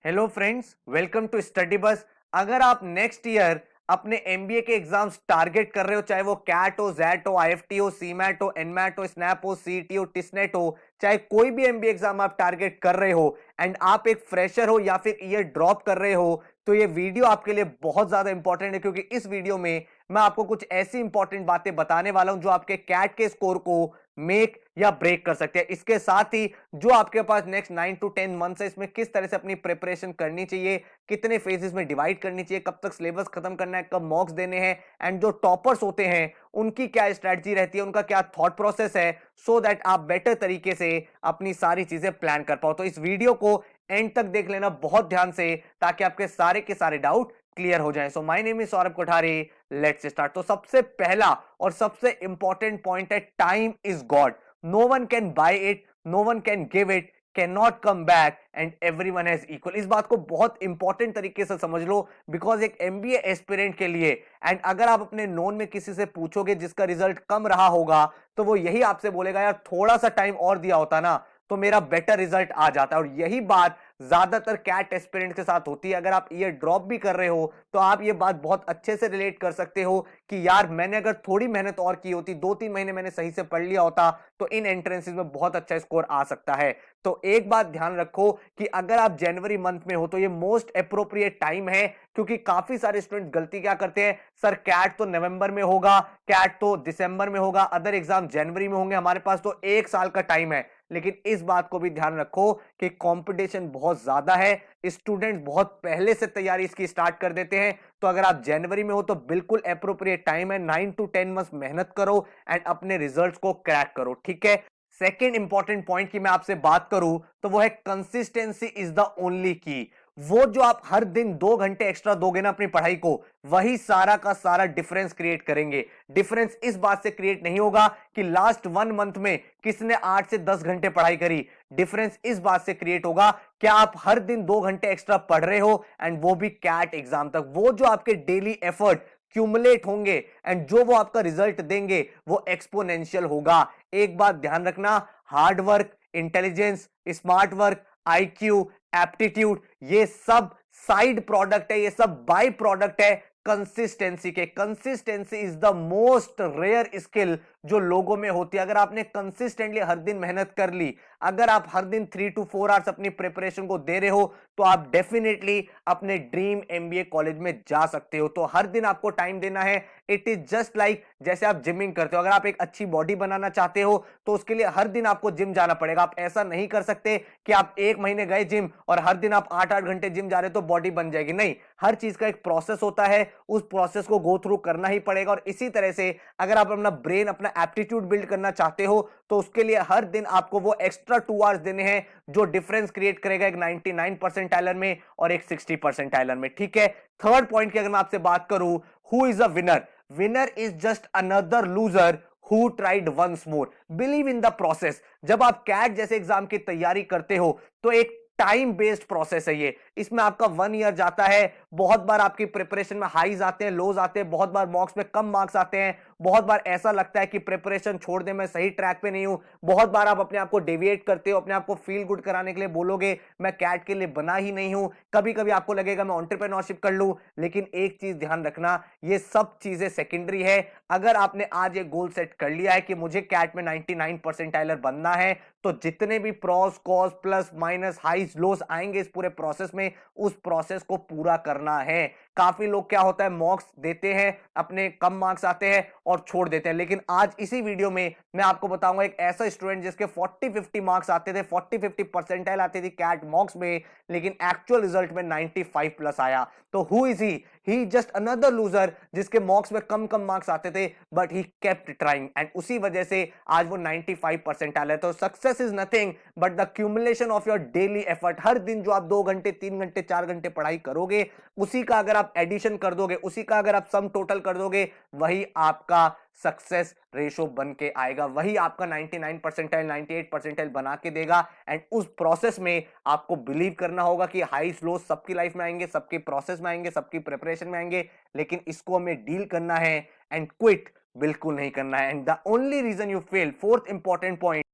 Hello friends, welcome to Study Bus. अगर आप next year अपने एमबीए के एग्जाम्स टारगेट कर रहे हो, चाहे वो कैट हो, जैट हो, आईएफटी हो, सीमैट हो, एनमैट हो, स्नैप हो, सीटी हो, टिसनेट हो, चाहे कोई भी एमबीए एग्जाम आप टारगेट कर रहे हो एंड आप एक फ्रेशर हो या फिर ईयर ड्रॉप कर रहे हो, तो ये वीडियो आपके लिए बहुत ज्यादा इंपॉर्टेंट है, क्योंकि इस वीडियो में मैं आपको कुछ ऐसी इंपॉर्टेंट बातें बताने वाला हूं जो आपके कैट के स्कोर को मेक या ब्रेक कर सकते हैं। इसके साथ ही जो आपके पास नेक्स्ट 9 to 10 मंथ्स है, इसमें किस तरह से अपनी प्रिपरेशन करनी चाहिए, कितने फेजेस में डिवाइड करनी चाहिए, कब तक सिलेबस खत्म करना है, कब मॉक्स देने हैं, एंड जो टॉपर्स होते हैं उनकी क्या स्ट्रेटजी रहती है, उनका क्या थॉट प्रोसेस है, सो दैट आप बेटर तरीके से अपनी सारी चीजें प्लान कर पाओ। तो इस वीडियो को एंड तक देख लेना बहुत ध्यान से, ताकि आपके सारे के सारे डाउट क्लियर हो जाए। So my name is Saurabh Kothari, let's start. तो सबसे पहला और सबसे इंपॉर्टेंट पॉइंट है, time is God. No one can buy it, no one can give it, can not come back, and everyone has equal. इस बात को बहुत इंपॉर्टेंट तरीके से समझ लो, बिकॉज एक एमबीए एस्पिरेंट के लिए, एंड अगर आप अपने नोन में किसी से पूछोगे जिसका रिजल्ट कम रहा होगा, तो वो यही आपसे बोलेगा, यार थोड़ा सा टाइम और दिया होता ना तो मेरा बेटर रिजल्ट आ जाता है। और यही बात ज्यादातर कैट एस्पिरेंट के साथ होती है। अगर आप ईयर ड्रॉप भी कर रहे हो तो आप ये बात बहुत अच्छे से रिलेट कर सकते हो कि यार मैंने अगर थोड़ी मेहनत और की होती, 2-3 महीने मैंने सही से पढ़ लिया होता, तो इन एंट्रेंसेस में बहुत अच्छा स्कोर आ सकता है। तो एक बात ध्यान रखो कि अगर आप जनवरी मंथ में हो तो ये मोस्ट अप्रोप्रिएट टाइम है, क्योंकि काफी सारे स्टूडेंट गलती क्या करते हैं, सर कैट तो नवंबर में होगा, कैट तो दिसंबर में होगा, अदर एग्जाम जनवरी में होंगे, हमारे पास तो 1 साल का टाइम है। लेकिन इस बात को भी ध्यान रखो कि कंपटीशन बहुत ज्यादा है, स्टूडेंट बहुत पहले से तैयारी इसकी स्टार्ट कर देते हैं। तो अगर आप जनवरी में हो तो बिल्कुल अप्रोप्रिएट टाइम है, 9 to 10 मंथ मेहनत करो एंड अपने रिजल्ट्स को क्रैक करो, ठीक है। सेकेंड इंपॉर्टेंट पॉइंट की मैं आपसे बात करूं तो वो है, कंसिस्टेंसी इज द ओनली की। वो जो आप हर दिन 2 घंटे एक्स्ट्रा दोगे ना अपनी पढ़ाई को, वही सारा का सारा डिफरेंस क्रिएट करेंगे। डिफरेंस इस बात से क्रिएट नहीं होगा कि लास्ट 1 मंथ में किसने 8 से 10 घंटे पढ़ाई करी। डिफरेंस इस बात से क्रिएट होगा कि आप हर दिन 2 घंटे एक्स्ट्रा पढ़ रहे हो, एंड वो भी कैट एग्जाम तक। वो जो आपके डेली एफर्ट क्यूमुलेट होंगे एंड जो वो आपका रिजल्ट देंगे, वो एक्सपोनेंशियल होगा। एक बात ध्यान रखना, hard work, intelligence, smart work, IQ, aptitude, ये सब साइड प्रोडक्ट है, ये सब बाय प्रोडक्ट है कंसिस्टेंसी के। Consistency is the most rare skill जो लोगों में होती है। अगर आपने कंसिस्टेंटली हर दिन मेहनत कर ली, अगर आप हर दिन 3 to 4 आवर्स अपनी प्रिपरेशन को दे रहे हो, तो आप डेफिनेटली अपने ड्रीम एमबीए कॉलेज में जा सकते हो। तो हर दिन आपको टाइम देना है। इट इज जस्ट लाइक जैसे आप जिमिंग करते हो, अगर आप एक अच्छी बॉडी बनाना चाहते हो तो उसके लिए हर दिन आपको जिम जाना पड़ेगा। आप ऐसा नहीं कर सकते कि आप 1 महीने गए जिम और हर दिन आप 8-8 घंटे जिम जा रहे हो तो बॉडी बन जाएगी, नहीं। हर चीज का एक प्रोसेस होता है, उस प्रोसेस को गो थ्रू करना ही पड़ेगा। और इसी तरह से अगर आप अपना ब्रेन, अपना एप्टीट्यूड बिल्ड करना चाहते हो, तो उसके लिए हर दिन आपको वो एक्स्ट्रा 2 आवर्स देने हैं जो डिफरेंस क्रिएट करेगा एक 99 परसेंटाइलर में और एक 60 परसेंटाइलर में, ठीक है। थर्ड पॉइंट की अगर मैं आपसे बात करूं, who is a winner? Winner is just another loser who tried once more. Believe in the process. जब आप कैट जैसे एग्जाम की तैयारी करते हो तो एक टाइम बेस्ड प्रोसेस है ये। इसमें आपका 1 ईयर जाता है। बहुत बार आपकी प्रिपरेशन में हाईज आते हैं, लोज आते हैं, बहुत बार मॉक्स में कम मार्क्स आते हैं, बहुत बार ऐसा लगता है कि प्रिपरेशन छोड़ दे, मैं सही ट्रैक पे नहीं हूं। बहुत बार आप अपने आप को डेविएट करते हो, अपने आप को फील गुड कराने के लिए बोलोगे मैं कैट के लिए बना ही नहीं हूं। कभी कभी आपको लगेगा मैं एंटरप्रेन्योरशिप कर लूं। लेकिन एक चीज ध्यान रखना, ये सब चीजें सेकेंडरी है। अगर आपने आज एक गोल सेट कर लिया है कि मुझे कैट में 99 परसेंटाइलर बनना है, तो जितने भी pros, cons, plus, minus, highs, lows आएंगे इस पूरे प्रोसेस में, उस प्रोसेस को पूरा करना है। काफी लोग क्या होता है, मॉक्स देते हैं, अपने कम मार्क्स आते हैं और छोड़ देते हैं। लेकिन आज इसी वीडियो में मैं आपको बताऊंगा एक ऐसा स्टूडेंट जिसके 40-50 मार्क्स आते थे, 40-50 परसेंटाइल आती थी कैट मॉक्स में, लेकिन एक्चुअल रिजल्ट में 95 प्लस आया। तो who is he just another loser जिसके मॉक्स में कम कम मार्क्स आते थे, but he kept trying, and उसी वजह से आज वो 95 परसेंटाइल है। तो success is nothing but the cumulation of your daily effort. हर दिन जो आप 2 घंटे, 3 घंटे, 4 घंटे पढ़ाई करोगे, उसी का अगर आप एडिशन कर दोगे, उसी का अगर आप सम टोटल कर दोगे, वही आपका सक्सेस रेशो बन के आएगा, वही आपका 99 परसेंटाइल, 98 परसेंटाइल बना के देगा। एंड उस प्रोसेस में आपको बिलीव करना होगा कि हाई लो सबकी लाइफ में आएंगे, सबके प्रोसेस में आएंगे, सबकी प्रिपरेशन में आएंगे, लेकिन इसको हमें डील करना है एंड क्विट बिल्कुल नहीं करना है। And the only reason you fail, fourth important point,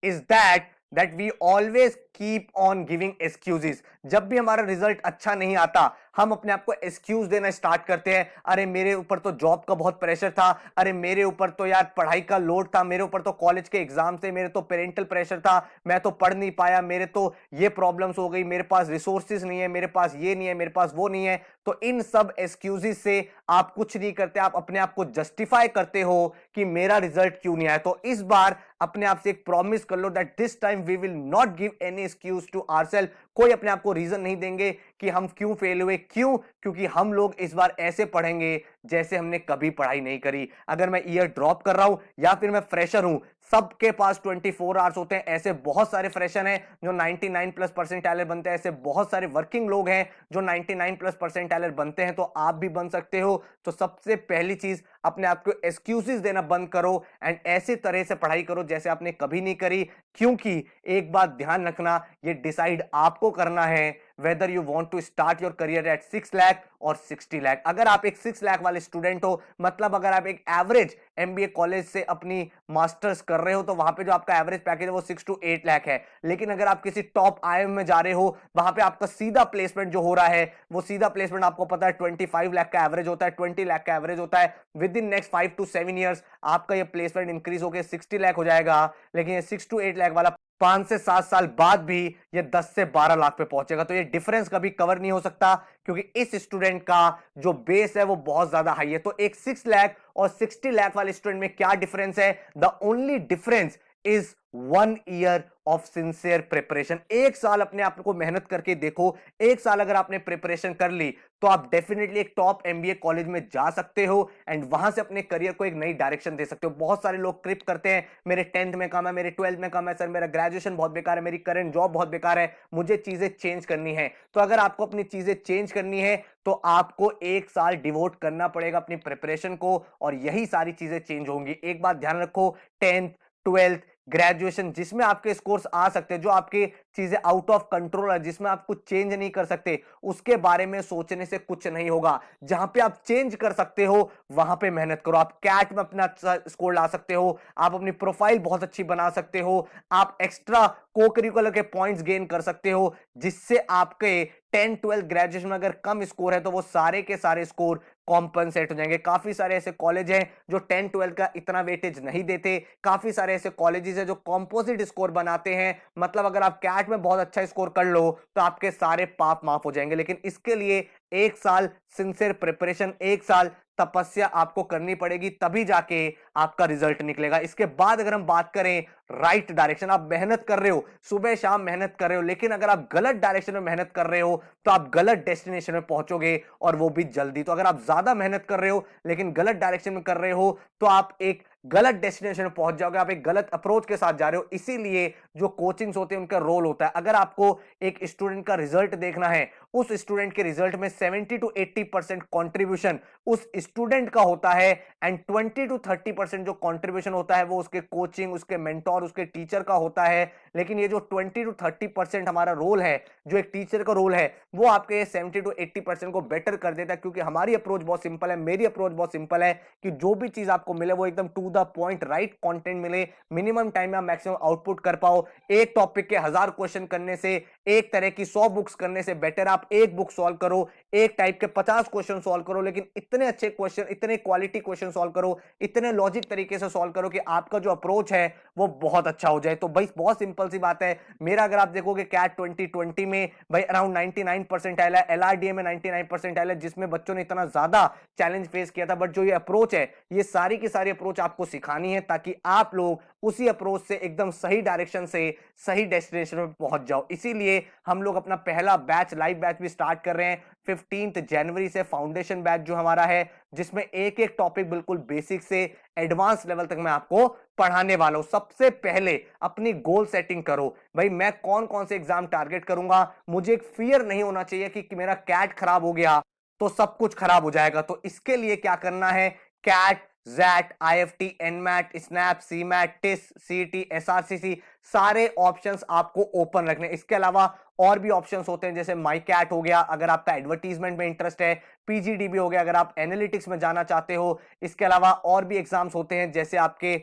is that that we always keep on giving excuses. जब भी हमारा रिजल्ट अच्छा नहीं आता, हम अपने आप को एक्सक्यूज देना स्टार्ट करते हैं। अरे मेरे ऊपर तो जॉब का बहुत प्रेशर था, अरे मेरे ऊपर तो यार पढ़ाई का लोड था, मेरे ऊपर तो कॉलेज के एग्जाम थे, मेरे तो पेरेंटल प्रेशर था, मैं तो पढ़ नहीं पाया, मेरे तो ये प्रॉब्लम्स हो गई, मेरे पास रिसोर्सेज नहीं है, मेरे पास ये नहीं है, मेरे पास वो नहीं है। तो इन सब एक्सक्यूजेस से आप कुछ नहीं करते, आप अपने आप को जस्टिफाई करते हो कि मेरा रिजल्ट क्यों नहीं आया। तो इस बार अपने आप से एक प्रॉमिस कर लो that this time we will not give any excuse to ourself. कोई अपने आप को रीजन नहीं देंगे कि हम क्यों फेल हुए। क्यों? क्योंकि हम लोग इस बार ऐसे पढ़ेंगे जैसे हमने कभी पढ़ाई नहीं करी। अगर मैं ईयर ड्रॉप कर रहा हूं या फिर मैं फ्रेशर हूं, सबके पास 24 आवर्स होते हैं। ऐसे बहुत सारे फ्रेशर हैं जो 99 प्लस परसेंटाइलर बनते हैं, ऐसे बहुत सारे वर्किंग लोग हैं जो 99 प्लस परसेंटाइलर बनते हैं। तो आप भी बन सकते हो। तो सबसे पहली चीज, अपने आप को एक्सक्यूजेस देना बंद करो एंड ऐसे तरह से पढ़ाई करो जैसे आपने कभी नहीं करी। क्योंकि एक बात ध्यान रखना, ये डिसाइड आपको करना है whether you want to start your career at 6 lakh और 60 लाख। अगर आप एक 6 लाख वाले स्टूडेंट हो, मतलब अगर आप एक एवरेज एमबीए कॉलेज से अपनी मास्टर्स कर रहे हो, तो वहां पे जो आपका एवरेज पैकेज है वो 6 to 8 लाख है। लेकिन अगर आप किसी टॉप आईएम में जा रहे हो, वहां पे आपका सीधा प्लेसमेंट जो हो रहा है, वो सीधा प्लेसमेंट आपको पता है 25 लाख का एवरेज होता है, 20 लाख का एवरेज होता है। With in next 5 to 7 years आपका ये प्लेसमेंट इंक्रीज होकर 60 लाख हो जाएगा। लेकिन ये 6 to 8 लाख वाला 5 से 7 साल बाद भी ये 10 से 12 लाख पे पहुंचेगा। तो ये डिफरेंस कभी कवर नहीं हो सकता, क्योंकि इस स्टूडेंट का जो बेस है वो बहुत ज्यादा हाई है। तो एक 6 लाख और 60 लाख वाले स्टूडेंट में क्या डिफरेंस है? The only difference is 1 year of sincere preparation. एक साल अपने आप को मेहनत करके देखो। एक साल अगर आपने प्रिपरेशन कर ली तो आप डेफिनेटली एक टॉप एमबीए कॉलेज में जा सकते हो एंड वहां से अपने करियर को एक नई डायरेक्शन दे सकते हो। बहुत सारे लोग क्रिप करते हैं, मेरे 10th में कम है, मेरे 12th में कम है, सर मेरा ग्रेजुएशन बहुत बेकार है, मेरी करंट जॉब बहुत बेकार है, मुझे चीजें चेंज करनी है। तो अगर आपको अपनी चीजें चेंज करनी है तो आपको एक साल डिवोट करना पड़ेगा अपनी प्रिपरेशन को, और यही सारी चीजें चेंज होंगी। एक बात ध्यान रखो, 10th 12th ग्रेजुएशन जिसमें आपके स्कोर्स आ सकते हैं, जो आपके चीजें आउट ऑफ कंट्रोल है, जिसमें आप कुछ चेंज नहीं कर सकते, उसके बारे में सोचने से कुछ नहीं होगा। जहां पे आप चेंज कर सकते हो वहां पे मेहनत करो। आप कैट में अपना स्कोर ला सकते हो, आप अपनी प्रोफाइल बहुत अच्छी बना सकते हो, आप एक्स्ट्रा को करिकुलर के पॉइंट्स गेन कर सकते हो, जिससे आपके 10 12 ग्रेजुएशन में अगर कम स्कोर है तो वो सारे के सारे स्कोर कॉम्पनसेट हो जाएंगे। काफी सारे ऐसे कॉलेज हैं जो 10 12 का इतना वेटेज नहीं देते। काफी सारे ऐसे कॉलेजेस हैं जो कॉम्पोजिट स्कोर बनाते हैं, मतलब अगर आप कैट में बहुत अच्छा स्कोर कर लो तो आपके सारे पाप माफ हो जाएंगे। लेकिन इसके लिए एक साल सिंसियर प्रिपरेशन, एक साल तपस्या आपको करनी पड़ेगी, तभी जाके आपका रिजल्ट निकलेगा। इसके बाद अगर हम बात करें राइट डायरेक्शन, आप मेहनत कर रहे हो, सुबह शाम मेहनत कर रहे हो, लेकिन अगर आप गलत डायरेक्शन में मेहनत कर रहे हो तो आप गलत डेस्टिनेशन में पहुंचोगे, और वो भी जल्दी। तो अगर आप ज्यादा मेहनत कर रहे हो लेकिन गलत डायरेक्शन में कर रहे हो तो आप एक गलत डेस्टिनेशन में पहुंच जाओगे, आप एक गलत अप्रोच के साथ जा रहे हो। इसीलिए जो कोचिंग्स होते हैं उनका रोल होता है, अगर आपको एक स्टूडेंट का रिजल्ट देखना है, उस स्टूडेंट के रिजल्ट में 70 to 80% कंट्रीब्यूशन उस स्टूडेंट का होता है, एंड 20 to 30% जो कंट्रीब्यूशन होता है वो उसके कोचिंग, उसके मेंटोर, उसके टीचर का होता है। लेकिन ये जो 20 to 30% हमारा रोल है, जो एक टीचर का रोल है, वो आपके 70 to 80% को बेटर कर देता है। क्योंकि हमारी अप्रोच बहुत सिंपल है, मेरी अप्रोच बहुत सिंपल है कि जो भी चीज आपको मिले वो एकदम to the point right content मिले, मिनिमम टाइम में आप मैक्सिमम आउटपुट कर पाओ। एक टॉपिक के 1000 क्वेश्चन करने से, एक तरह की 100 बुक्स करने से बेटर आप एक बुक सॉल्व करो, एक टाइप के 50 क्वेश्चन सॉल्व करो, लेकिन इतने अच्छे क्वेश्चन, इतने क्वालिटी क्वेश्चन सॉल्व करो, इतने लॉजिक तरीके से सॉल्व करो कि आपका जो अप्रोच है वो बहुत अच्छा हो जाए। तो भाई बहुत सिंपल सी बात है, मेरा अगर आप देखोगे कैट 2020 में भाई अराउंड 99% आया है, एलआरडीए में 99% आया है, जिसमें बच्चों ने इतना ज्यादा चैलेंज फेस किया था। बट जो ये अप्रोच है, ये सारी की सारी अप्रोच आपको सिखानी है ताकि आप लोग उसी अप्रोच से एकदम सही डायरेक्शन से सही डेस्टिनेशन में पहुंच जाओ। इसीलिए हम लोग अपना पहला बैच, लाइव बैच भी स्टार्ट कर रहे हैं 15 जनवरी से, फाउंडेशन बैच जो हमारा है, जिसमें एक एक टॉपिक बिल्कुल बेसिक से एडवांस लेवल तक मैं आपको पढ़ाने वाला हूं। सबसे पहले अपनी गोल सेटिंग करो, भाई मैं कौन कौन से एग्जाम टारगेट करूंगा। मुझे एक फियर नहीं होना चाहिए कि मेरा कैट खराब हो गया तो सब कुछ खराब हो जाएगा। तो इसके लिए क्या करना है, CAT, XAT, IIFT, NMAT, SNAP, CMAT, TISS, CET, SRCC, सारे ऑप्शंस आपको ओपन रखने। इसके अलावा और भी ऑप्शंस होते हैं, जैसे माई कैट हो गया अगर आपका एडवर्टीजमेंट में इंटरेस्ट है, पीजीडीबी हो गया अगर आप एनालिटिक्स में जाना चाहते हो। इसके अलावा और भी एग्जाम्स होते हैं जैसे आपके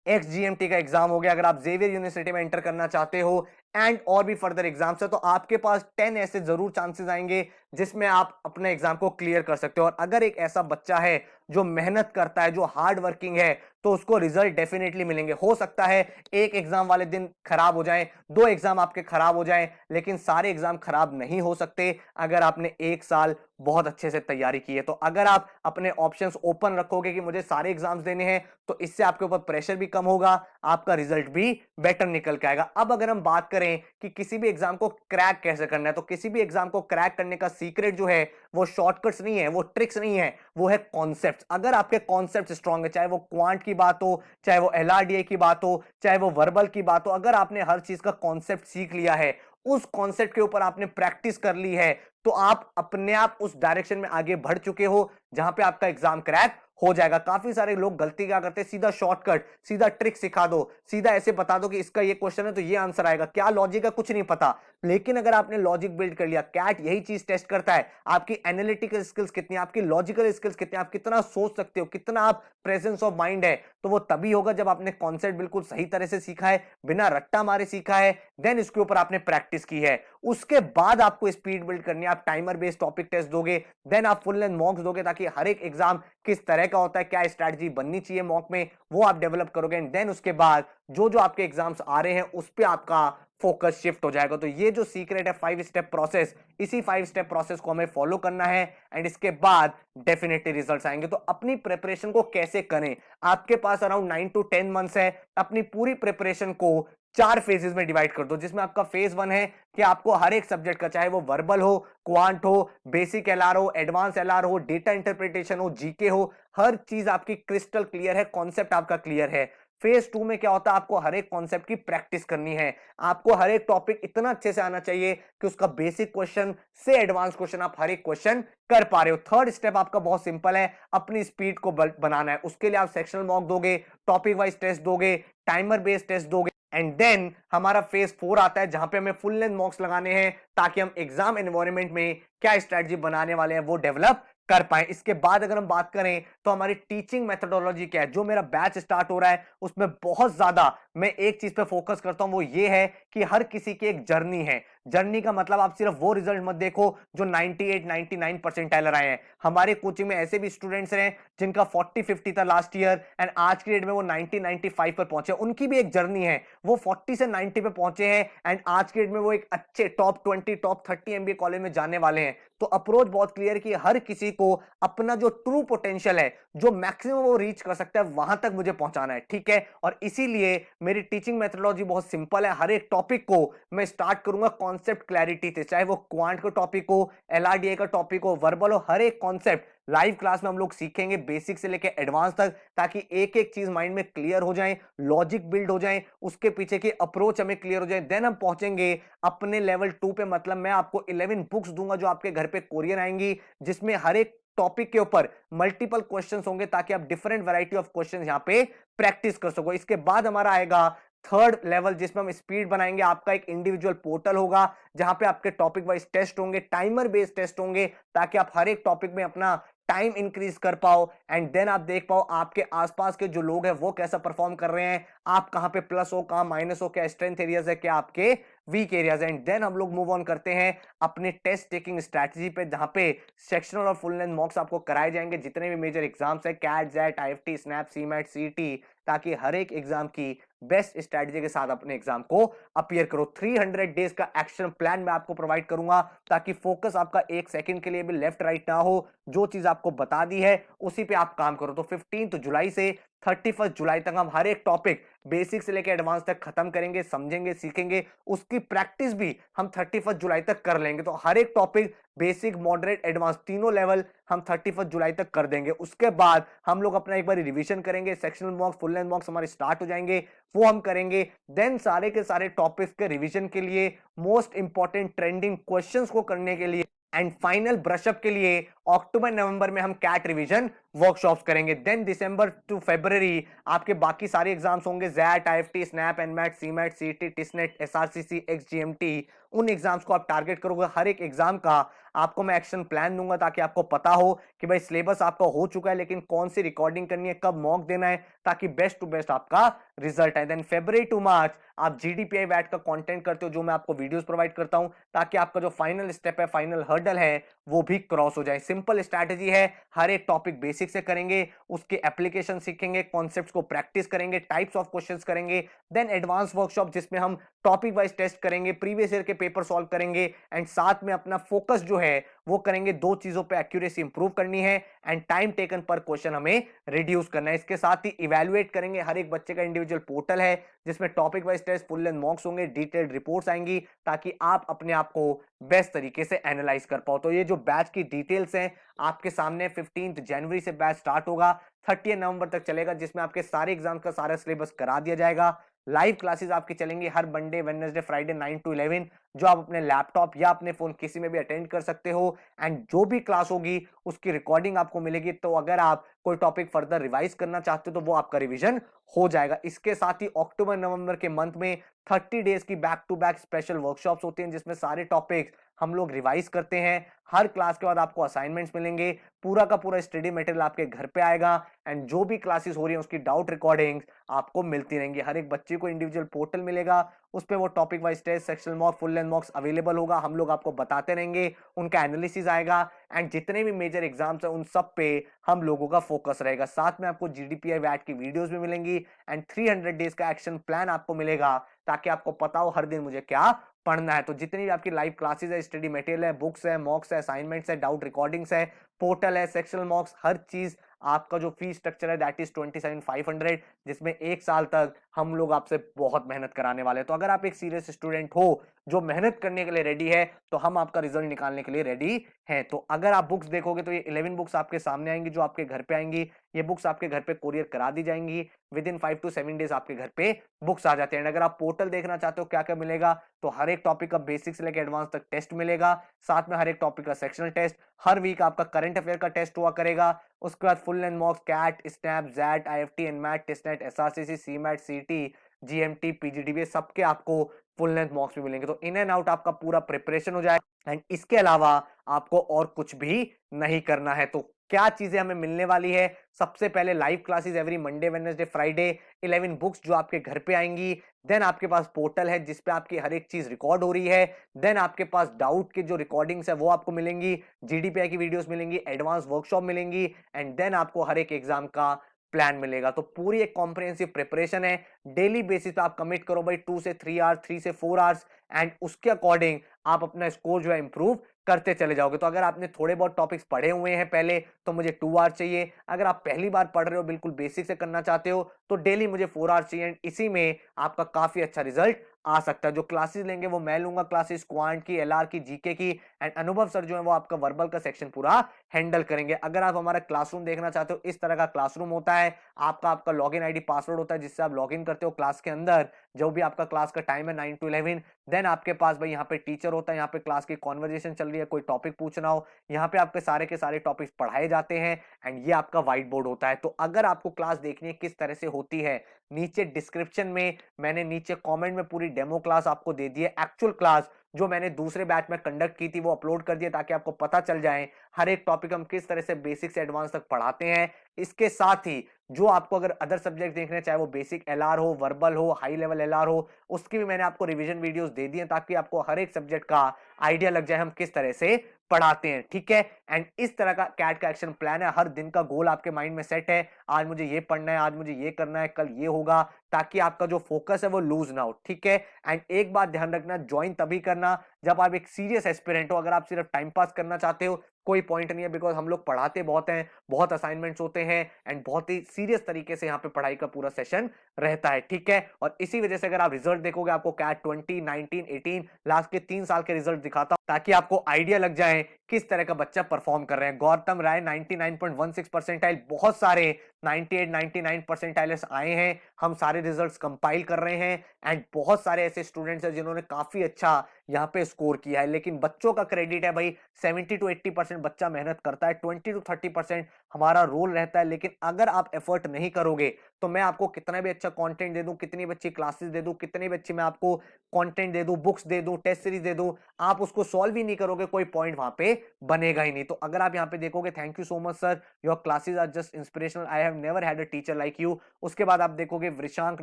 XGMT का एग्जाम हो गया, अगर आप जेवियर यूनिवर्सिटी में एंटर करना चाहते हो, एंड और भी फर्दर एग्जाम्स है, तो आपके पास 10 ऐसे जरूर चांसेस आएंगे जिसमें आप अपने एग्जाम को क्लियर कर सकते हो। और अगर एक ऐसा बच्चा है जो मेहनत करता है, जो हार्ड वर्किंग है, तो उसको रिजल्ट डेफिनेटली मिलेंगे। हो सकता है एक एग्जाम वाले दिन खराब हो जाए, 2 एग्जाम आपके खराब हो जाए, लेकिन सारे एग्जाम खराब नहीं हो सकते अगर आपने एक साल बहुत अच्छे से तैयारी की है। तो अगर आप अपने ऑप्शंस ओपन रखोगे कि मुझे सारे एग्जाम्स देने हैं, तो इससे आपके ऊपर प्रेशर भी कम होगा, आपका रिजल्ट भी बेटर निकल के आएगा। अब अगर हम बात करें कि किसी भी एग्जाम को क्रैक कैसे करना है, तो किसी भी एग्जाम को क्रैक करने का सीक्रेट जो है वो शॉर्टकट्स नहीं है, वो ट्रिक्स नहीं है, वो है कॉन्सेप्ट। अगर आपके कॉन्सेप्ट स्ट्रांग है, चाहे वो क्वांट की बात हो, चाहे वो LRDA की बात हो, चाहे वो वर्बल की बात हो, अगर आपने हर चीज का कॉन्सेप्ट सीख लिया है, उस कॉन्सेप्ट के ऊपर आपने प्रैक्टिस कर ली है, तो आप अपने आप उस डायरेक्शन में आगे बढ़ चुके हो जहां पे आपका एग्जाम क्रैक हो जाएगा। काफी सारे लोग गलती क्या करते हैं, सीधा शॉर्टकट, सीधा ट्रिक सिखा दो, सीधा ऐसे बता दो कि इसका ये क्वेश्चन है तो ये आंसर आएगा, क्या लॉजिक है कुछ नहीं पता। लेकिन अगर आपने लॉजिक बिल्ड कर लिया, कैट यही चीज टेस्ट करता है, आपकी एनालिटिकल स्किल्स कितनी, आपकी लॉजिकल स्किल्स कितनी, आप कितना सोच सकते हो, कितना आप प्रेजेंस ऑफ माइंड है, तो वो तभी होगा जब आपने कॉन्सेप्ट बिल्कुल सही तरह से सीखा है, बिना रट्टा मारे सीखा है, देन इसके ऊपर आपने प्रैक्टिस की है। उसके बाद आपको स्पीड बिल्ड करनी है, आप टाइमर बेस्ड टॉपिक टेस्ट दोगे, देन आप फुल लेंथ मॉक्स दोगे, ताकि हर एक एग्जाम किस तरह का होता है, क्या स्ट्रैटेजी बननी चाहिए मॉक में, वो आप डेवलप करोगे। एंड देन उसके बाद जो जो आपके एग्जाम्स आ रहे हैं उस पे आपका फोकस शिफ्ट हो जाएगा। तो ये जो सीक्रेट है 5 स्टेप प्रोसेस, इसी 5 स्टेप प्रोसेस को हमें फॉलो करना है, एंड इसके बाद डेफिनेटली रिजल्ट्स आएंगे। तो अपनी प्रिपरेशन को कैसे करें, आपके पास अराउंड 9 to 10 मंथ्स है, अपनी पूरी प्रिपरेशन को 4 फेजेस में डिवाइड कर दो, जिसमें आपका फेज 1 है कि आपको हर एक सब्जेक्ट का, चाहे वो वर्बल हो, क्वांट हो, बेसिक LR हो, एडवांस LR हो, डेटा इंटरप्रिटेशन हो, जीके हो, हर चीज आपकी क्रिस्टल क्लियर है, कॉन्सेप्ट आपका क्लियर है। फेज 2 में क्या होता है, आपको हर एक कॉन्सेप्ट की प्रैक्टिस करनी है, आपको हर एक टॉपिक इतना अच्छे से आना चाहिए कि उसका बेसिक क्वेश्चन से एडवांस क्वेश्चन आप हर एक क्वेश्चन कर पा रहे हो। थर्ड स्टेप आपका बहुत सिंपल है, अपनी स्पीड को बनाना है। उसके लिए आप सेक्शनल मॉक दोगे, टॉपिक वाइज टेस्ट दोगे, टाइमर बेस्ड टेस्ट दोगे, एंड देन हमारा फेज 4 आता है, जहां पे हमें फुल लेंथ मॉक्स लगाने हैं, ताकि हम एग्जाम एनवायरनमेंट में क्या स्ट्रेटजी बनाने वाले हैं वो डेवलप कर पाए। इसके बाद अगर हम बात करें तो हमारी टीचिंग मेथोडोलॉजी क्या है, जो मेरा बैच स्टार्ट हो रहा है उसमें बहुत ज्यादा मैं एक चीज पे फोकस करता हूं, वो ये है कि हर किसी की एक जर्नी है। जर्नी का मतलब आप सिर्फ वो रिजल्ट मत देखो जो 98 99 परसेंटाइलर आए हैं। हमारे कोचिंग में ऐसे भी स्टूडेंट्स हैं जिनका 40 50 था लास्ट ईयर, एंड आज की डेट में वो 90 95 पर पहुंचे। उनकी भी एक जर्नी है, वो 40 से 90 पे पहुंचे हैं, एंड आज की डेट में वो एक अच्छे टॉप 20 टॉप 30 MBA कॉलेज में जाने वाले हैं। तो अप्रोच बहुत क्लियर कि हर किसी को अपना जो ट्रू पोटेंशियल है, जो मैक्सिमम वो रीच कर सकता है, वहां तक मुझे पहुंचाना है, ठीक है। और इसीलिए मेरी टीचिंग मेथोडोलॉजी बहुत सिंपल है। हर एक टॉपिक को मैं स्टार्ट करूंगा कॉन्सेप्ट क्लैरिटी से, चाहे वो क्वांट का टॉपिक हो, LRDA का टॉपिक हो, वर्बल हो, हर एक कॉन्सेप्ट लाइव क्लास में हम लोग सीखेंगे, बेसिक से लेकर एडवांस तक, ताकि एक एक चीज माइंड में क्लियर हो जाए, लॉजिक बिल्ड हो जाए, उसके पीछे की अप्रोच हमें क्लियर हो जाए। देन हम पहुंचेंगे अपने लेवल 2 पे, मतलब मैं आपको 11 बुक्स दूंगा जो आपके घर पे कोरियर आएंगी, जिसमें हर एक टॉपिक के ऊपर मल्टीपल क्वेश्चंस होंगे, ताकि आप डिफरेंट वैरायटी ऑफ क्वेश्चंस यहां पे प्रैक्टिस कर सको। इसके बाद हमारा आएगा थर्ड लेवल, जिसमें हम स्पीड बनाएंगे। आपका एक इंडिविजुअल पोर्टल होगा जहां पे आपके टॉपिक वाइज टेस्ट होंगे, टाइमर बेस्ड टेस्ट होंगे, ताकि आप हर एक टॉपिक में अपना टाइम इंक्रीज कर पाओ, एंड देन आप देख पाओ आपके आसपास के जो लोग हैं वो कैसा परफॉर्म कर रहे हैं, आप कहां पे प्लस हो, कहां माइनस हो, क्या स्ट्रेंथ एरियाज है, क्या आपके वीक एरियाज है। एंड देन हम लोग मूव ऑन करते हैं अपने टेस्ट टेकिंग स्ट्रैटेजी पे, जहां पे सेक्शनल और फुल लेंथ मॉक्स आपको कराए जाएंगे, जितने भी मेजर एग्जाम्स है, CAT, XAT, IFT, SNAP, CMAT, CT, ताकि हर एक एग्जाम की बेस्ट स्ट्रैटेजी के साथ अपने एग्जाम को अपीयर करो। 300 डेज का एक्शन प्लान मैं आपको प्रोवाइड करूंगा, ताकि फोकस आपका एक सेकंड के लिए भी लेफ्ट राइट ना हो, जो चीज आपको बता दी है उसी पे आप काम करो। तो 15 जुलाई से 31 जुलाई तक हम हर एक टॉपिक बेसिक से लेकर एडवांस तक खत्म करेंगे, समझेंगे, सीखेंगे, उसकी प्रैक्टिस भी हम 31 जुलाई तक कर लेंगे। तो हर एक टॉपिक बेसिक, मॉडरेट, एडवांस तीनों लेवल हम 31 जुलाई तक कर देंगे। उसके बाद हम लोग अपना एक बार रिवीजन करेंगे, सेक्शनल मॉक्स, फुल लेंथ मॉक्स हमारे स्टार्ट हो जाएंगे, वो हम करेंगे। देन सारे के सारे टॉपिक्स के रिवीजन के लिए, मोस्ट इंपॉर्टेंट ट्रेंडिंग क्वेश्चंस को करने के लिए, एंड फाइनल ब्रशअप के लिए अक्टूबर नवंबर में हम कैट रिवीजन वर्कशॉप्स करेंगे। देन दिसंबर टू फरवरी आपके बाकी सारे एग्जाम्स होंगे, XAT, IIFT, SNAP, NMAT, CMAT, CET, TISSNET, SRCC, XGMT. उन एग्जाम्स को आप टारगेट करोगे। हर एक एग्जाम का आपको मैं एक्शन प्लान दूंगा ताकि आपको पता हो कि भाई सिलेबस आपका हो चुका है, लेकिन कौन सी रिकॉर्डिंग करनी है, कब मॉक देना है, ताकि बेस्ट टू बेस्ट आपका रिजल्ट आए। देन फरवरी टू मार्च आप जीडीपीआई वैट का कंटेंट करते हो, जो मैं आपको वीडियोस प्रोवाइड करता हूं, ताकि आपका जो फाइनल स्टेप है, फाइनल हर्डल है, वो भी क्रॉस हो जाए। सिंपल स्ट्रैटेजी है, हर एक टॉपिक बेसिक से करेंगे, उसके एप्लीकेशन सीखेंगे, कॉन्सेप्ट्स को प्रैक्टिस करेंगे, टाइप्स ऑफ क्वेश्चंस करेंगे। देन एडवांस वर्कशॉप जिसमें हम टॉपिक वाइज टेस्ट करेंगे, प्रीवियस ईयर के पेपर सॉल्व करेंगे, एंड साथ में अपना फोकस जो है वो करेंगे, दो चीजों पे एक्यूरेसी इंप्रूव करनी है एंड टाइम टेकन पर क्वेश्चन हमें रिड्यूस करना है। इसके साथ ही इवैल्यूएट करेंगे, हर एक बच्चे का इंडिविजुअल पोर्टल है जिसमें topic wise test, full length mocks होंगे, डिटेल्ड रिपोर्ट्स आएंगी, ताकि आप अपने आप को बेस्ट तरीके से एनालाइज कर पाओ। तो ये जो बैच की डिटेल्स हैं आपके सामने, 15 जनवरी से बैच स्टार्ट होगा, 30 नवंबर तक चलेगा, जिसमें आपके सारे एग्जाम का सारा सिलेबस करा दिया जाएगा। लाइव क्लासेस आपकी चलेंगी हर मंडे, वेडनेसडे, फ्राइडे 9 to 11, जो आप अपने लैपटॉप या अपने फोन किसी में भी अटेंड कर सकते हो। एंड जो भी क्लास होगी उसकी रिकॉर्डिंग आपको मिलेगी, तो अगर आप कोई टॉपिक फर्दर रिवाइज करना चाहते हो तो वो आपका रिवीजन हो जाएगा। इसके साथ ही अक्टूबर नवंबर के मंथ में 30 डेज की back to back special workshops होती हैं, जिसमें सारे टॉपिक्स हम लोग रिवाइज करते हैं। हर क्लास के बाद आपको असाइनमेंट्स मिलेंगे, पूरा का पूरा स्टडी मटेरियल आपके घर पे आएगा, एंड जो भी क्लासेस हो रही है उसकी डाउट रिकॉर्डिंग्स आपको मिलती रहेंगी। हर एक बच्चे को इंडिविजुअल पोर्टल मिलेगा, उस पे वो topic wise test, sectional mock, full length mocks available होगा। हम लोग आपको बताते रहेंगे, उनका एनालिसिस आएगा, एंड जितने भी मेजर एग्जाम्स हैं उन सब पे हम लोगों का फोकस रहेगा। साथ में आपको जीडीपीआई वैट की वीडियोस भी मिलेंगी, एंड 300 डेज का एक्शन प्लान आपको मिलेगा, ताकि आपको पता हो हर दिन मुझे क्या पढ़ना है। तो जितनी भी आपकी लाइव क्लासेस है, स्टडी मटेरियल है, बुक्स है, मॉक्स है, असाइनमेंट्स है, डाउट रिकॉर्डिंग्स है, पोर्टल है, सेक्शनल मॉक्स, हर चीज, आपका जो फीस स्ट्रक्चर है दैट इज 27,500, जिसमें एक साल तक हम लोग आपसे बहुत मेहनत कराने वाले हैं। तो अगर आप एक सीरियस स्टूडेंट हो जो मेहनत करने के लिए रेडी है, तो हम आपका रिजल्ट निकालने के लिए रेडी हैं। तो अगर आप बुक्स देखोगे तो ये 11 बुक्स आपके सामने आएंगी, जो आपके घर पे आएंगी। ये बुक्स आपके घर पे कोरियर करा दी जाएंगी, विद इन 5 to 7 डेज आपके घर पे बुक्स आ जाते हैं। अगर आप पोर्टल देखना चाहते हो क्या क्या मिलेगा, तो हर एक टॉपिक का बेसिक से लेकर एडवांस तक टेस्ट मिलेगा, साथ में हर एक टॉपिक का सेक्शनल टेस्ट, हर वीक आपका करंट अफेयर का टेस्ट हुआ करेगा। उसके बाद full length mocks, CAT, SNAP, XAT, IIFT, NMAT, TISSNET, SRCC, CMAT, CET, GMAT, PGDBA, सबके आपको फुल लेंथ मॉक्स भी मिलेंगे। तो इन एंड आउट आपका पूरा प्रिपरेशन हो जाएगा, एंड इसके अलावा आपको और कुछ भी नहीं करना है। तो क्या चीजें हमें मिलने वाली है? सबसे पहले live classes every Monday, Wednesday, Friday, 11 books जो आपके घर पे आएंगी। देन आपके पास पोर्टल है जिसपे आपकी हर एक चीज रिकॉर्ड हो रही है। देन आपके पास डाउट की जो रिकॉर्डिंग्स है वो आपको मिलेंगी, जीडीपीआई की वीडियोस मिलेंगी, एडवांस वर्कशॉप मिलेंगी, एंड देन आपको हर एक एग्जाम का प्लान मिलेगा। तो पूरी एक कॉम्प्रिहेंसिव प्रिपरेशन है। डेली बेसिस पे आप कमिट करो भाई 2 से 3 आवर्स, 3 से 4 आवर्स, एंड उसके अकॉर्डिंग आप अपना स्कोर जो है इंप्रूव करते चले जाओगे। तो अगर आपने थोड़े बहुत टॉपिक्स पढ़े हुए हैं पहले, तो मुझे 2 आवर्स चाहिए। अगर आप पहली बार पढ़ रहे हो, बिल्कुल बेसिक से करना चाहते हो, तो डेली मुझे 4 आवर्स चाहिए, एंड इसी में आपका काफी अच्छा रिजल्ट आ सकता है। जो क्लासेस लेंगे वो मैं लूंगा, क्लासेस क्वांट की, एलआर की, जीके की, एंड अनुभव सर जो है वो आपका वर्बल का सेक्शन पूरा हैंडल करेंगे। अगर आप हमारा क्लासरूम देखना चाहते हो, इस तरह का क्लासरूम होता है। आपका लॉगिन आईडी, पासवर्ड होता है, जिससे आप लॉगिन करते हो क्लास के अंदर। जो भी आपका क्लास का टाइम है 9 to 11, देन आपके पास भाई यहाँ पे टीचर होता है, यहाँ पे क्लास की कॉन्वर्जेशन चल रही है, कोई टॉपिक पूछना हो, यहाँ पे आपके सारे के सारे टॉपिक्स पढ़ाए जाते हैं, एंड ये आपका व्हाइट बोर्ड होता है। तो अगर आपको क्लास देखनी है किस तरह से होती है, नीचे डिस्क्रिप्शन में मैंने नीचे कमेंट में पूरी डेमो क्लास आपको दे दी है। एक्चुअल क्लास जो मैंने दूसरे बैच में कंडक्ट की थी वो अपलोड कर दिया, ताकि आपको पता चल जाए हर एक टॉपिक हम किस तरह से बेसिक से एडवांस तक पढ़ाते हैं। इसके साथ ही जो आपको अगर अदर सब्जेक्ट देखने हैं, चाहे वो बेसिक एलआर हो, वर्बल हो, हाई लेवल एलआर हो, उसकी भी मैंने आपको रिवीजन वीडियोस दे दी हैं, ताकि आपको हर एक सब्जेक्ट का आइडिया लग जाए हम किस तरह से पढ़ाते हैं। ठीक है, एंड इस तरह का कैट का एक्शन प्लान है। हर दिन का गोल आपके माइंड में सेट है, आज मुझे ये पढ़ना है, आज मुझे ये करना है, कल ये होगा, ताकि आपका जो फोकस है वो लूज ना हो। ठीक है, एंड एक बात ध्यान रखना, ज्वाइन तभी करना जब आप एक सीरियस एस्पिरेंट हो। अगर आप सिर्फ टाइम पास करना चाहते हो, कोई पॉइंट नहीं है, बिकॉज हम लोग पढ़ाते बहुत हैं, बहुत असाइनमेंट्स होते हैं, एंड बहुत ही सीरियस तरीके से यहाँ पे पढ़ाई का पूरा सेशन रहता है। ठीक है, और इसी वजह से अगर आप रिजल्ट देखोगे, आपको कैट 20, 19, 18 लास्ट के 3 साल के रिजल्ट दिखाता हूं, ताकि आपको आइडिया लग जाए किस तरह का बच्चा परफॉर्म कर रहे हैं। गौतम राय 99.16 परसेंटाइल, बहुत सारे 98, 99 परसेंटाइलर्स आए हैं। हम सारे रिजल्ट्स कंपाइल कर रहे हैं, एंड बहुत सारे ऐसे स्टूडेंट्स हैं जिन्होंने काफी अच्छा यहाँ पे स्कोर किया है। लेकिन बच्चों का क्रेडिट है भाई, 70 to 80% बच्चा मेहनत करता है, 20 to 30% हमारा रोल रहता है। लेकिन अगर आप एफर्ट नहीं करोगे तो मैं आपको कितना भी अच्छा कंटेंट दे दूं, कितनी भी अच्छी क्लासेस दे दूं, कितनी भी अच्छी मैं आपको कंटेंट दे दूं, बुक्स दे दूं, टेस्ट सीरीज दे दूं, आप उसको सॉल्व ही नहीं करोगे, कोई पॉइंट वहां पे बनेगा ही नहीं। तो अगर आप यहाँ पे देखोगे, thank you so much sir, your classes are just inspirational, I have never had a teacher like you. उसके बाद आप देखोगे Vrishank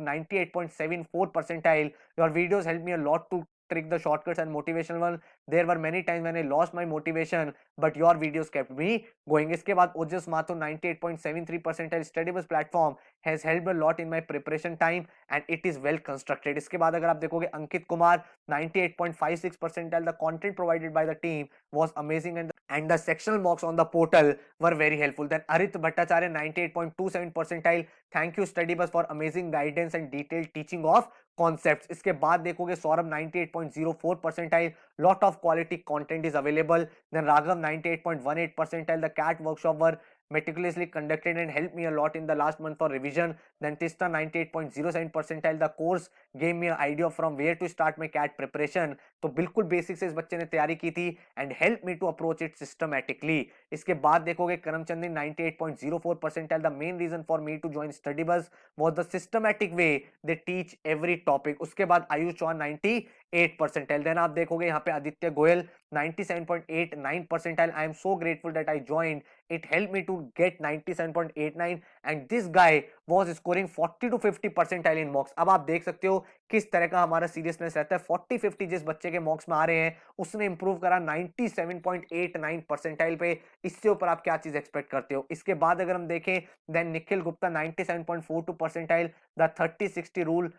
98.74 percentile, your videos help me a lot to trick the shortcuts and motivational one. There were many times when I lost my motivation, but your videos kept me going. इसके बाद ओजस Mathur 98.73 percentile studiebus platform has helped a lot in my preparation time and it is well constructed. इसके बाद अगर आप देखोगे Ankit Kumar 98.56 percentile, the content provided by the team was amazing and the sectional mocks on the portal were very helpful. Then Arit Bhattacharya 98.27 percentile, thank you StudyBus for amazing guidance and detailed teaching of concepts. इसके बाद देखोगे Saurabh 98.04 percentile, lot of quality content is available. Then Raghav 98.18 percentile, the CAT workshop were meticulously conducted and helped me a lot in the last month for revision. Then Tista 98.07 percentile, the course gave me an idea from where to start my CAT preparation. तो बिल्कुल basic से इस बच्चे ने तैयारी की थी and helped me to approach it systematically. इसके बाद देखोगे Karamchand 98.04 percentile, the main reason for me to join StudyBuzz was the systematic way they teach every topic. उसके बाद आयुष चौहान 98 परसेंटाइल। देन आप देखोगे यहाँ पे Aditya Goyal 97.89 percentile, I am so grateful that I joined, it helped me to get 97.89 and this guy was scoring 40 to 50 percentile in mocks. अब आप देख सकते हो किस तरह का हमारा सीरियसनेस रहता है। 40-50 जिस बच्चे के मॉक्स में आ रहे हैं उसने इंप्रूव करा 97.89 परसेंटाइल पे। इससे ऊपर आप क्या चीज एक्सपेक्ट करते हो। इसके बाद अगर हम देखें then Nikhil Gupta 97.42 percentile, the 30-60 rule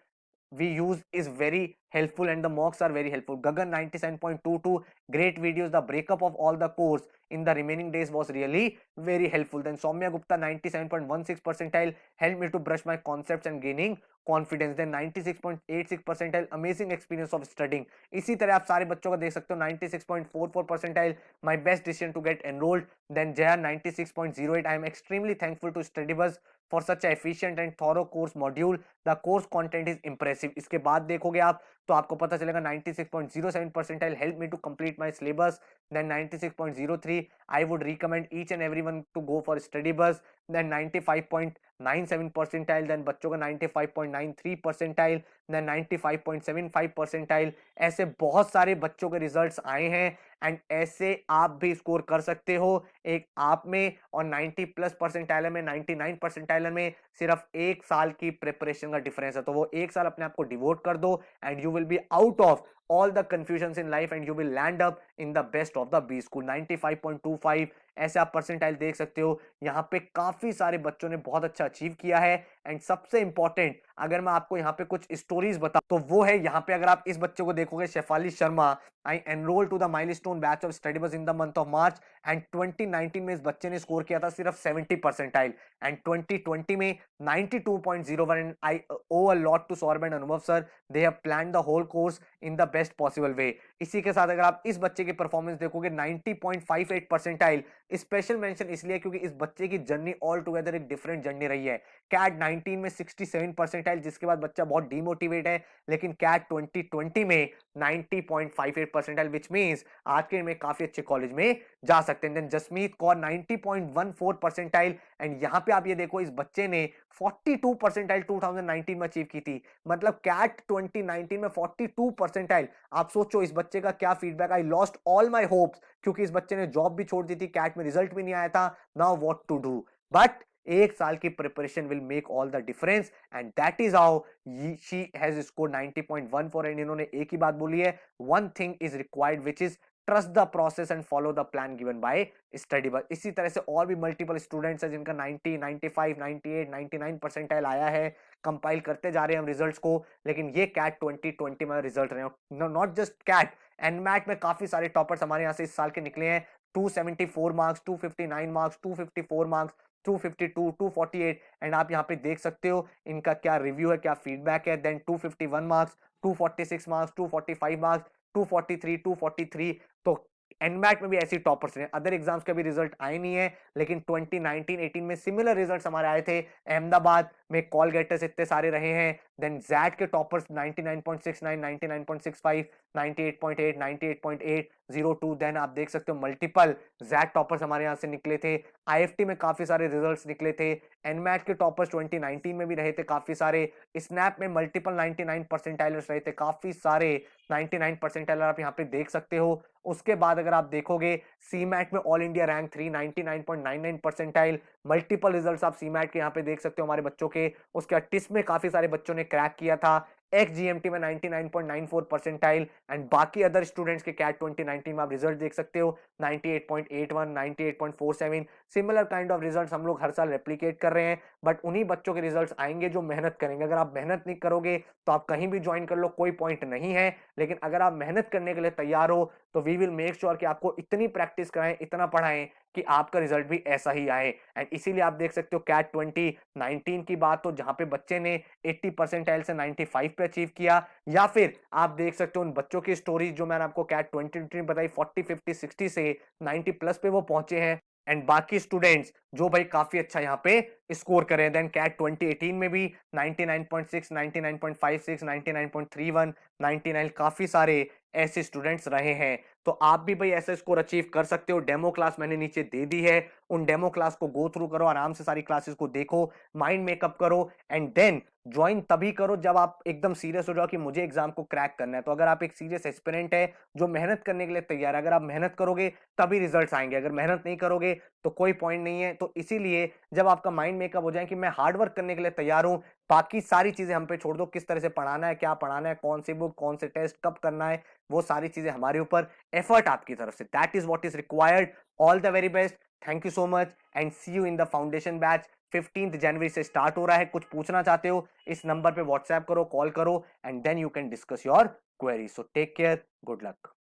we use is very helpful and the mocks are very helpful. Gagan 97.22, great videos, the breakup of all the course in the remaining days was really very helpful. Then Soumya Gupta 97.16 percentile, helped me to brush my concepts and gaining confidence. Then 96.86 percentile, amazing experience of studying. इसी तरह आप सारे बच्चों का देख सकते हो 96.44 percentile, my best decision to get enrolled. Then Jaya 96.08, I am extremely thankful to StudyBuzz for such an efficient and thorough course module. The course content is impressive. इसके बाद देखोगे आप तो आपको पता चलेगा 96.07 percentile help me to complete my syllabus. Then 96.03, I would recommend each and everyone to go for StudyBuzz. Then 95.97 percentile, then बच्चों का 95.93 percentile, then 95.75 percentile. ऐसे बहुत सारे बच्चों के रिजल्ट्स आए हैं एंड ऐसे आप भी स्कोर कर सकते हो एक आप में। और 90 प्लस परसेंटाइल में 99 परसेंटाइल में सिर्फ एक साल की प्रिपरेशन का डिफरेंस है। तो वो एक साल अपने आप को डिवोट कर दो and you will be out of all the confusions in life and you will land up in the best of the B school. 95.25 ऐसे आप परसेंटाइल देख सकते हो। यहाँ पे काफी सारे बच्चों ने बहुत अच्छा अचीव किया है एंड सबसे इंपॉर्टेंट अगर मैं आपको यहाँ पे कुछ स्टोरीज बताऊं तो वो है यहाँ पे अगर आप इस बच्चे को देखोगे Shefali Sharma, I enrol to the milestone batch of StudyBus in the month of March and 2019 में इस बच्चे ने स्कोर किया था सिर्फ 70 परसेंटाइल एंड 2020 में 92.01 and I owe a lot to Saurabh and Anubhav sir, they have planned the whole course in the best possible way. इसी के साथ अगर आप इस बच्चे की परफॉर्मेंस देखोगे 90.58 परसेंटाइल, स्पेशल मेंशन इसलिए क्योंकि इस बच्चे की जर्नी ऑल टुगेदर एक डिफरेंट जर्नी रही है। कैट 19 में 67 परसेंटाइल जिसके बाद बच्चा बहुत डीमोटिवेट है, लेकिन कैट 2020 में 90.58 परसेंटाइल विच मींस आज के में काफी अच्छे कॉलेज में जा सकते हैं। Then Jasmeet Kaur 90.14 percentile and यहाँ पे आप ये देखो इस बच्चे ने 42 परसेंटाइल 2019 में अचीव की थी, मतलब कैट 2019 में 42 परसेंटाइल। आप सोचो इस बच्चे का क्या feedback. I lost all my hopes क्योंकि इस बच्चे ने जॉब भी छोड़ दी थी, कैट में रिजल्ट भी नहीं आया था, now what to do. But एक साल की preparation will make all the difference and that is how she has scored 90.14 and इन्होंने एक ही बात बोली है, one thing is required which is trust the process and follow the plan given by StudyBus. इसी तरह से और भी मल्टीपल स्टूडेंट्स हैं जिनका 90, 95, 98, 99 परसेंटाइल आया है। कंपाइल करते जा रहे हैं हम रिजल्ट्स को, लेकिन ये कैट 2020 में रिजल्ट रहे हैं। नॉट जस्ट कैट, एनमैट में काफी सारे टॉपर्स हमारे यहाँ से इस साल के निकले हैं। 274 मार्क्स, 259 मार्क्स, 254 मार्क्स, 252, 248 एंड आप यहाँ पे देख सकते हो इनका क्या रिव्यू है, क्या फीडबैक है। Then 251 marks, 246 marks, 245 marks, 243, 243। तो एनमैट में भी ऐसी टॉपर्स रहे। अदर एग्जाम्स के भी रिजल्ट आए नहीं है, लेकिन 2019-18 में सिमिलर रिजल्ट्स हमारे आए थे। अहमदाबाद में कॉल गेटर्स इतने सारे रहे हैं। देन जैट के टॉपर्स 99.69, 99.65, 98.8, 98.8, 02। देन आप देख सकते हो मल्टीपल जैट टॉपर्स हमारे यहाँ से निकले थे। आईएफटी में काफी सारे रिजल्ट्स निकले थे। एनमैट के टॉपर्स 2019 में भी रहे थे काफी सारे। स्नैप में मल्टीपल 99 परसेंटाइलर्स रहे थे काफी सारे। 99 परसेंटाइलर आप यहाँ पे देख सकते हो। उसके बाद अगर आप देखोगे सीमैट में all India rank 3, 99.99 percentile. Multiple results आप सीमैट के यहाँ पे देख सकते हो हमारे बच्चों के। उसके बाद टिस में काफी सारे बच्चों ने क्रैक किया था। XGMT में 99.94 परसेंटाइल। एंड बाकी अदर स्टूडेंट्स के कैट 2019 में आप रिजल्ट देख सकते हो 98.81, 98.47। सिमिलर काइंड ऑफ रिजल्ट्स हम लोग हर साल रेप्लिकेट कर रहे हैं, बट उन्हीं बच्चों के रिजल्ट्स आएंगे जो मेहनत करेंगे। अगर आप मेहनत नहीं करोगे तो आप कहीं भी ज्वाइन कर लो, कोई पॉइंट नहीं है। लेकिन अगर आप मेहनत करने के लिए तैयार हो तो वी विल मेक श्योर कि आपको इतनी प्रैक्टिस कराएं, इतना पढ़ाएं कि आपका रिजल्ट भी ऐसा ही आए। एंड इसीलिए आप देख सकते हो कैट 2019 की बात हो जहां पे बच्चे ने 80 परसेंटाइल से 95 पे अचीव किया, या फिर आप देख सकते हो उन बच्चों की स्टोरीज जो मैंने आपको कैट 2020 बताई 40, 50, 60 से 90 प्लस पे वो पहुंचे हैं। एंड बाकी स्टूडेंट्स जो भाई काफी अच्छा यहाँ पे स्कोर करें। देन कैट 2018 में भी 99.6, 99.56, 99.31, 99 काफी सारे ऐसे स्टूडेंट्स रहे हैं। तो आप भी भाई ऐसे स्कोर अचीव कर सकते हो। डेमो क्लास मैंने नीचे दे दी है, उन डेमो क्लास को गो थ्रू करो, आराम से सारी क्लासेस को देखो, माइंड मेकअप करो एंड देन ज्वाइन तभी करो जब आप एकदम सीरियस हो जाओ कि मुझे एग्जाम को क्रैक करना है। तो अगर आप एक सीरियस एस्पिरेंट है जो मेहनत करने के लिए तैयार है, अगर आप मेहनत करोगे तभी रिजल्ट्स आएंगे, अगर मेहनत नहीं करोगे तो कोई पॉइंट नहीं है। तो इसीलिए जब आपका माइंड मेकअप हो जाए कि मैं हार्ड वर्क करने के लिए तैयार हूं, बाकी सारी चीजें हम पे छोड़ दो, किस तरह से पढ़ाना है, क्या पढ़ाना है, कौन सी बुक, कौन से टेस्ट, कब करना है, वो सारी चीजें हमारे ऊपर, एफर्ट आपकी तरफ से, that is what is required. All the very best, thank you so much and see you in the foundation batch. 15 जनवरी से स्टार्ट हो रहा है। कुछ पूछना चाहते हो इस नंबर पे व्हाट्सएप करो, कॉल करो and then you can discuss your query. So take care, good luck.